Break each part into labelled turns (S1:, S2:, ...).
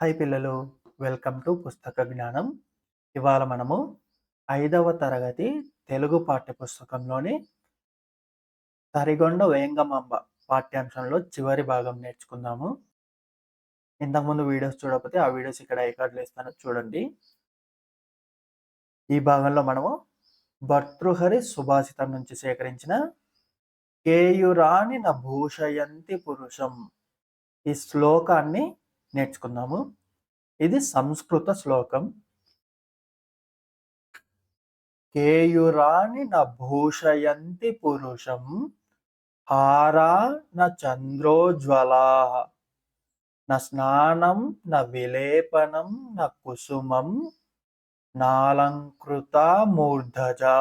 S1: Hi పిల్లలు, welcome to పుస్తక జ్ఞానం. ఇవాళ మనము 5వ తరగతి తెలుగు పాఠ్యపుస్తకంలోని తరిగొండ వేంగమాంబ పాఠ్యాంశంలో చివరి భాగం నేర్చుకుందాము. ఇంతకుముందు వీడియోస్ చూడకపోతే ఆ వీడియోస్ ఇక్కడ ఐకార్డులో ఇస్తాను, చూడండి. ఈ భాగంలో మనము భర్తృహరి సుభాషితం నుంచి సేకరించిన కేయురాణి న భూషయంతి పురుషం ఈ శ్లోకాన్ని నేర్చుకుందాము. ఇది సంస్కృత శ్లోకం. కేయురాణి న భూషయంతి పురుషం హారా న చంద్రోజ్వలా న స్నానం న విలేపనం న కుసుమం నాలంకృత మూర్ధజా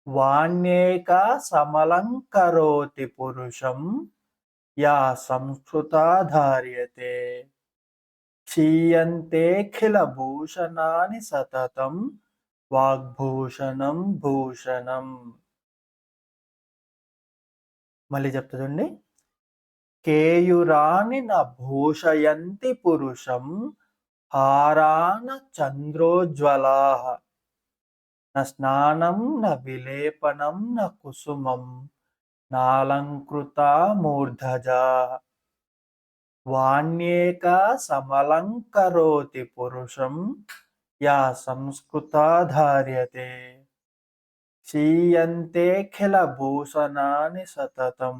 S1: వాణ్యేకా సమలంకరోతి పురుషం యా సంస్కృతా ధార్యతే క్షీయంతేఖిల భూషణాని సతతం వాగ్భూషణం భూషణం. మళ్ళీ చెప్తుందండి. కేయురాణి న భూషయంతి పురుషం హారాన చంద్రోజ్వలా న స్నానం న విలేపనం న కుసుమం నాలంకృత మూర్ధజా వాణ్యేకా సమలంకరోతి పురుషం యా సంస్కృతా ధార్యతే క్షీయంతేఖిల భూషణాని సతతం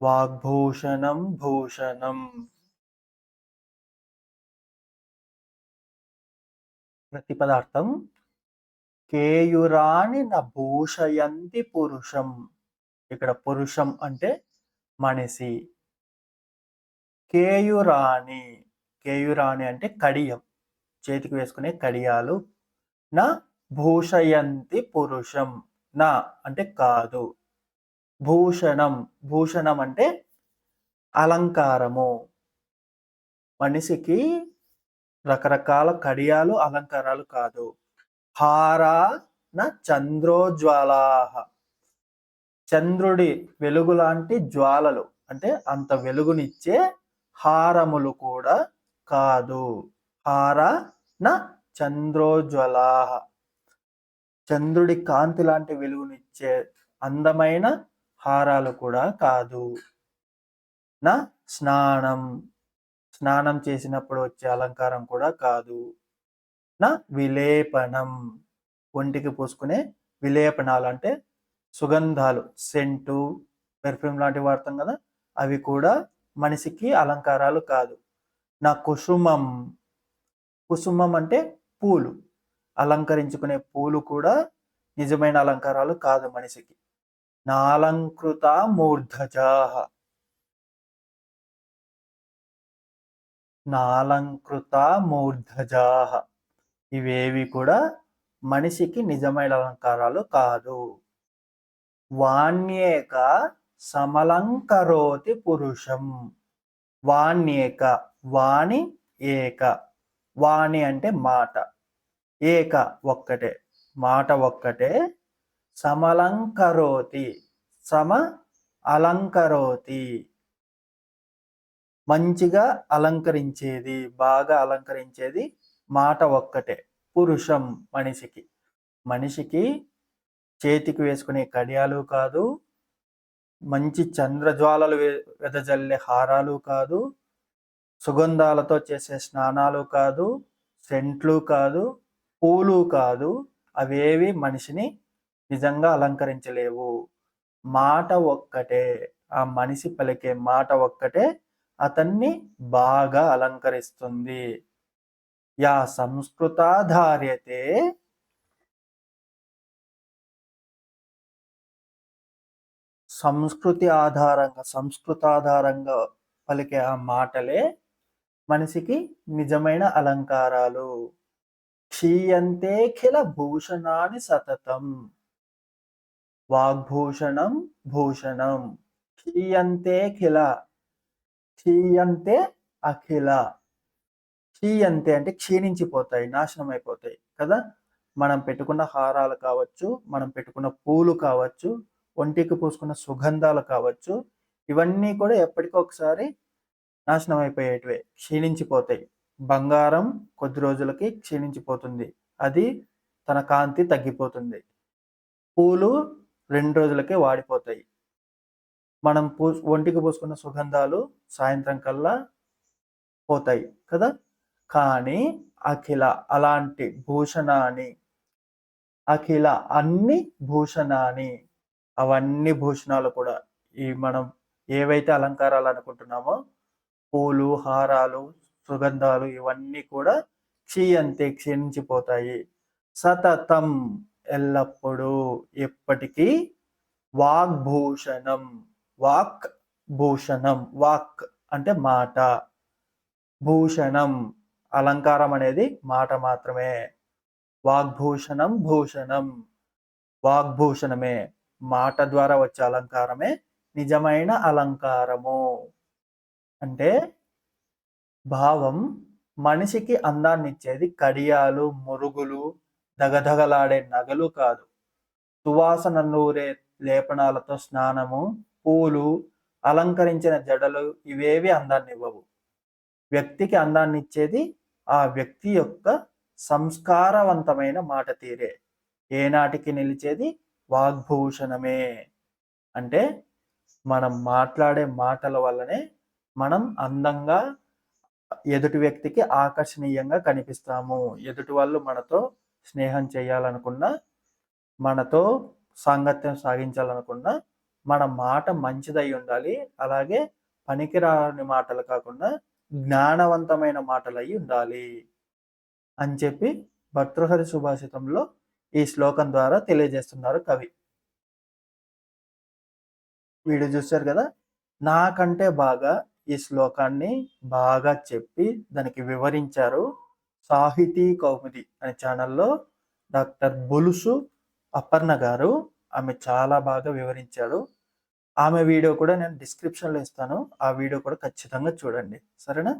S1: వాగ్భూషణం భూషణం. ప్రతిపదార్థం కేయురాణి న భూషయంతి పురుషం. ఇక్కడ పురుషం అంటే మనిషి. కేయురాణి, కేయురాణి అంటే కడియం, చేతికి వేసుకునే కడియాలు. నా భూషయంతి పురుషం, నా అంటే కాదు. భూషణం, భూషణం అంటే అలంకారము. మనిషికి రకరకాల కడియాలు అలంకారాలు కాదు. హారా న చంద్రోజ్వాలా, చంద్రుడి వెలుగు లాంటి జ్వాలలు అంటే అంత వెలుగునిచ్చే హారములు కూడా కాదు. హార న చంద్రోజ్వలా, చంద్రుడి కాంతి లాంటి వెలుగునిచ్చే అందమైన హారాలు కూడా కాదు. నా స్నానం, స్నానం చేసినప్పుడు వచ్చే అలంకారం కూడా కాదు. నా విలేపనం, ఒంటికి పూసుకునే విలేపనాలు అంటే సుగంధాలు, సెంటు, పెర్ఫ్యూమ్ లాంటివి వాడతాం కదా, అవి కూడా మనిషికి అలంకారాలు కాదు. నా కుసుమం, కుసుమం అంటే పూలు, అలంకరించుకునే పూలు కూడా నిజమైన అలంకారాలు కాదు మనిషికి. నాలంకృత మూర్ధజా, నాలంకృత మూర్ధజా, ఇవేవి కూడా మనిషికి నిజమైన అలంకారాలు కాదు. వాణ్యేక సమలంకరోతి పురుషం. వాణ్యేక, వాణి ఏక, వాణి అంటే మాట, ఏక ఒక్కటే, మాట ఒక్కటే. సమలంకరోతి, సమ అలంకరోతి మంచిగా అలంకరించేది, బాగా అలంకరించేది మాట ఒక్కటే. పురుషం మనిషికి, మనిషికి చేతికి వేసుకునే కడియాలు కాదు, మంచి చంద్రజ్వాలలు వెదజల్లే హారాలు కాదు, సుగంధాలతో చేసే స్నానాలు కాదు, సెంట్లు కాదు, పూలు కాదు. అవేవి మనిషిని నిజంగా అలంకరించలేవు. మాట ఒక్కటే, ఆ మనిషి పలికే మాట ఒక్కటే అతన్ని బాగా అలంకరిస్తుంది. యా సంస్కృతాధార్యతే, సంస్కృతి ఆధారంగా, సంస్కృతాధారంగా పలికే ఆ మాటలే మనిషికి నిజమైన అలంకారాలు. క్షీయంతేఖిల భూషణాని సతతం వాగ్భూషణం భూషణం. క్షీయంతేఖిల, క్షీయంతే అఖిల, క్షీయంతే అంటే క్షీణించిపోతాయి, నాశనం అయిపోతాయి కదా. మనం పెట్టుకున్న హారాలు కావచ్చు, మనం పెట్టుకున్న పూలు కావచ్చు, ఒంటికి పూసుకున్న సుగంధాలు కావచ్చు, ఇవన్నీ కూడా ఎప్పటికీ ఒకసారి నాశనం అయిపోయేటివే, క్షీణించిపోతాయి. బంగారం కొద్ది రోజులకి క్షీణించిపోతుంది. అది తన కాంతి తగ్గిపోతుంది. పూలు 2 రోజులకే వాడిపోతాయి. మనం ఒంటికి పూసుకున్న సుగంధాలు సాయంత్రం కల్లా పోతాయి కదా! కానీ అఖిల అలాంటి భూషణాని, అఖిల అన్ని భూషణాని, అవన్నీ భూషణాలు కూడా మనం ఏవైతే అలంకారాలు అనుకుంటున్నామో పూలు, హారాలు, సుగంధాలు ఇవన్నీ కూడా క్షీయంతే క్షీణించిపోతాయి. సతతం ఎల్లప్పుడూ, ఎప్పటికీ వాగ్భూషణం, వాక్ భూషణం, వాక్ అంటే మాట, భూషణం అలంకారం అనేది మాట మాత్రమే. వాగ్భూషణం భూషణం, వాగ్భూషణమే మాట ద్వారా వచ్చే అలంకారమే నిజమైన అలంకారము. అంటే భావం మనిషికి అందాన్నిచ్చేది కడియాలు, మురుగులు, దగదగలాడే నగలు కాదు. సువాసన నూరే లేపనాలతో స్నానము, పూలు, అలంకరించిన జడలు ఇవేవి అందాన్నివ్వవు. వ్యక్తికి అందాన్నిచ్చేది ఆ వ్యక్తి యొక్క సంస్కారవంతమైన మాట తీరే. ఏనాటికి నిలిచేది వాగ్భూషణమే. అంటే మనం మాట్లాడే మాటల వల్లనే మనం అందంగా ఎదుటి వ్యక్తికి ఆకర్షణీయంగా కనిపిస్తాము. ఎదుటి వాళ్ళు మనతో స్నేహం చేయాలనుకున్నా, మనతో సాంగత్యం సాగించాలనుకున్నా మన మాట మంచిదై ఉండాలి. అలాగే పనికిరాని మాటలు కాకుండా జ్ఞానవంతమైన మాటలయ్యి ఉండాలి అని చెప్పి భర్తృహరి సుభాషితంలో ఈ శ్లోకం ద్వారా తెలియజేస్తున్నారు కవి. వీడియో చూశారు కదా! నాకంటే బాగా ఈ శ్లోకాన్ని బాగా చెప్పి దానికి వివరించారు సాహితీ కౌముది అనే ఛానల్లో డాక్టర్ బులుసు అపర్ణ గారు. ఆమె చాలా బాగా వివరించారు. ఆమె వీడియో కూడా నేను డిస్క్రిప్షన్లో ఇస్తాను. ఆ వీడియో కూడా ఖచ్చితంగా చూడండి. సరేనా?